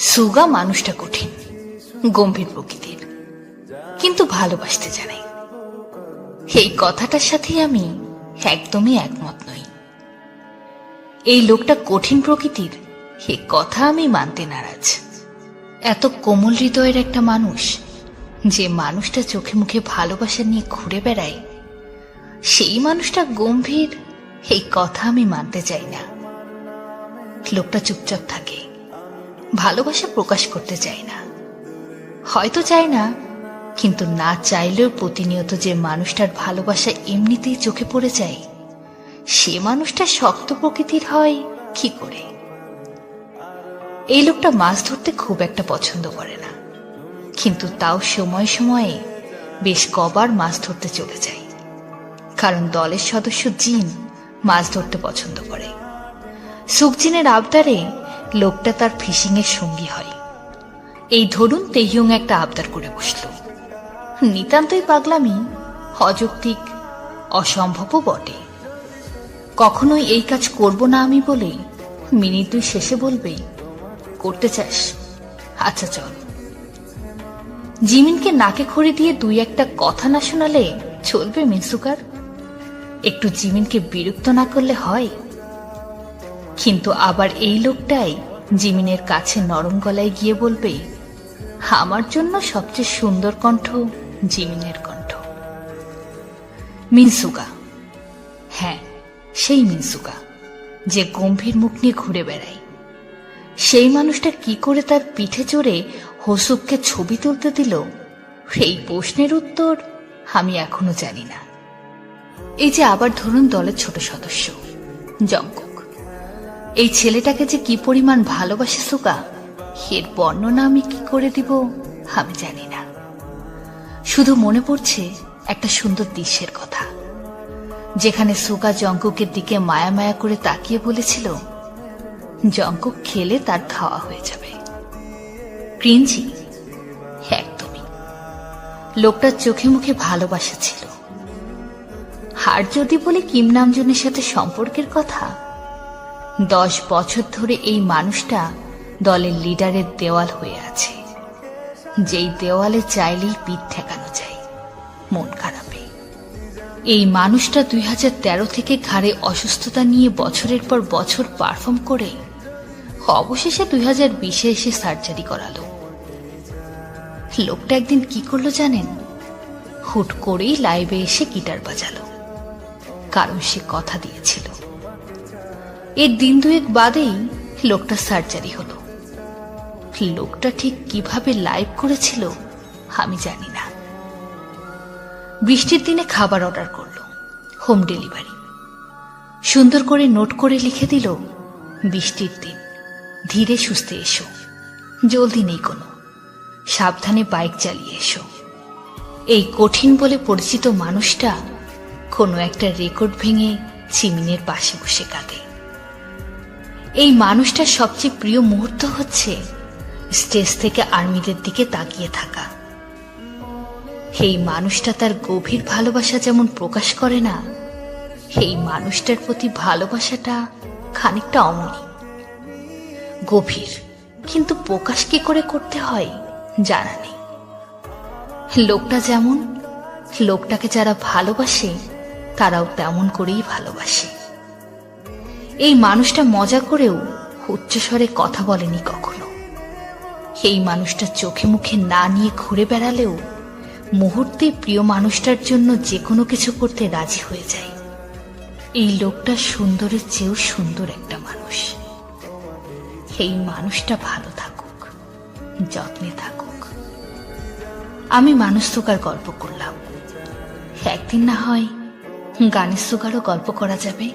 সুগা মানুষটা কঠিন, গম্ভীর প্রকৃতির, কিন্তু ভালোবাসতে জানে। এই কথাটার সাথে আমি একদমই একমত নই। এই লোকটা কঠিন প্রকৃতির, এ কথা আমি মানতে নারাজ। এত কোমল হৃদয়ের একটা মানুষ, যে মানুষটা চোখে মুখে ভালোবাসা নিয়ে ঘুরে বেড়ায়, সেই মানুষটা গম্ভীর, এই কথা আমি মানতে চাই না। লোকটা চুপচাপ থাকে, ভালোবাসা প্রকাশ করতে চায় না। হয়তো চায় না, কিন্তু না চাইলেও প্রতিনিয়ত যে মানুষটার ভালোবাসা এমনিতেই চোখে পড়ে যায়, সে মানুষটা শক্ত প্রকৃতির হয় কি করে? এই লোকটা মাছ ধরতে খুব একটা পছন্দ করে না, কিন্তু তাও সময়ে সময়ে বেশ কবার মাছ ধরতে চলে যায়, কারণ দলের সদস্য জিন মাছ ধরতে পছন্দ করে। সুকজিনের আবদারে লোকটা তার ফিশিং এর সঙ্গী হয়। এই ধরুন তেহিয়ং একটা আবদার করে বসল, নিতান্তই পাগলামি, অযৌক্তিক, অসম্ভবও বটে। কখনোই এই কাজ করব না আমি বলে মিনিট দুই শেষে বলবে, করতে চাস? আচ্ছা চল। জিমিনকে নাকে খড়ি দিয়ে দুই একটা কথা না শোনালে চলবে মিনসুকার? একটু জিমিনকে বিরক্ত না করলে হয়? কিন্তু আবার এই লোকটাই জিমিনের কাছে নরম গলায় গিয়ে বলবে, আমার জন্য সবচেয়ে সুন্দর কণ্ঠ জিমিনের কণ্ঠ। মিনসুকা, হ্যাঁ সেই মিনসুকা, যে গম্ভীর মুখ নিয়ে ঘুরে বেড়ায়। সেই মানুষটা কি করে তার পিঠে চড়ে হোসুককে ছবি তুলতে দিল, এই প্রশ্নের উত্তর আমি এখনো জানি না। এই যে আবার ধরুন দলের ছোট সদস্য জঙ্কুক, এই ছেলেটাকে যে কি পরিমাণ ভালোবাসে সুগা, এর বর্ণনা আমি কি করে দিব আমি জানি না। শুধু মনে পড়ছে একটা সুন্দর দৃশ্যের কথা, যেখানে সুগা জঙ্কুকের দিকে মায়া মায়া করে তাকিয়ে বলেছিল, জঙ্কুক খেলে তার খাওয়া হয়ে যাবে। ক্রিঞ্জি? একদমই। লোকটার চোখে মুখে ভালোবাসা ছিল। আর যদি বলি কিম নামজনের সাথে সম্পর্কের কথা, 10 বছর ধরে এই মানুষটা দলের লিডারের দেওয়াল হয়ে আছে, যেই দেওয়ালে চাইলেই পিঠ ঠেকানো যায় মন খারাপে। এই মানুষটা 2013 থেকে ঘাড়ে অসুস্থতা নিয়ে বছরের পর বছর পারফর্ম করে অবশেষে 2020-এ এসে সার্জারি করালো। লোকটা একদিন কি করলো জানেন? হুট করেই লাইভে এসে গিটার বাজালো, কারণ সে কথা দিয়েছিল। এর দিন দুয়েক বাদেই লোকটা সার্জারি হলো। লোকটা ঠিক কিভাবে লাইভ করেছিল আমি জানি না। বৃষ্টির দিনে খাবার অর্ডার করলো, হোম ডেলিভারি। সুন্দর করে নোট করে লিখে দিল, বৃষ্টির দিন, ধীরে সুস্থে এসো, জলদি নেই কোনো, সাবধানে বাইক চালিয়ে এসো। এই কঠিন বলে পরিচিত মানুষটা কোনো একটা রেকর্ড ভেঙে চিমিনের পাশে বসে কাঁদে। এই মানুষটার সবচেয়ে প্রিয় মুহূর্ত হচ্ছে স্টেজ থেকে আর্মিদের দিকে তাকিয়ে থাকা। এই মানুষটা তার গভীর ভালোবাসা যেমন প্রকাশ করে না, এই মানুষটার প্রতি ভালোবাসাটা খানিকটা অমনি গভীর, কিন্তু প্রকাশ কি করে করতে হয় জানা নেই। লোকটা যেমন, লোকটাকে যারা ভালোবাসে তারাও তেমন করেই ভালোবাসে। এই মানুষটা মজা করেও উচ্চস্বরে কথা বলেনি কখনো। এই মানুষটা চোখে মুখে না নিয়ে ঘুরে বেড়ালেও মুহূর্তে প্রিয় মানুষটার জন্য যে কোনো কিছু করতে রাজি হয়ে যায়। এই লোকটা সুন্দরের চেয়েও সুন্দর একটা মানুষ। এই মানুষটা ভালো থাকুক, যত্নে থাকুক। আমি মানুষ সুগার গল্প করলাম, একদিন না হয় গানের সুগারও গল্প করা যাবে।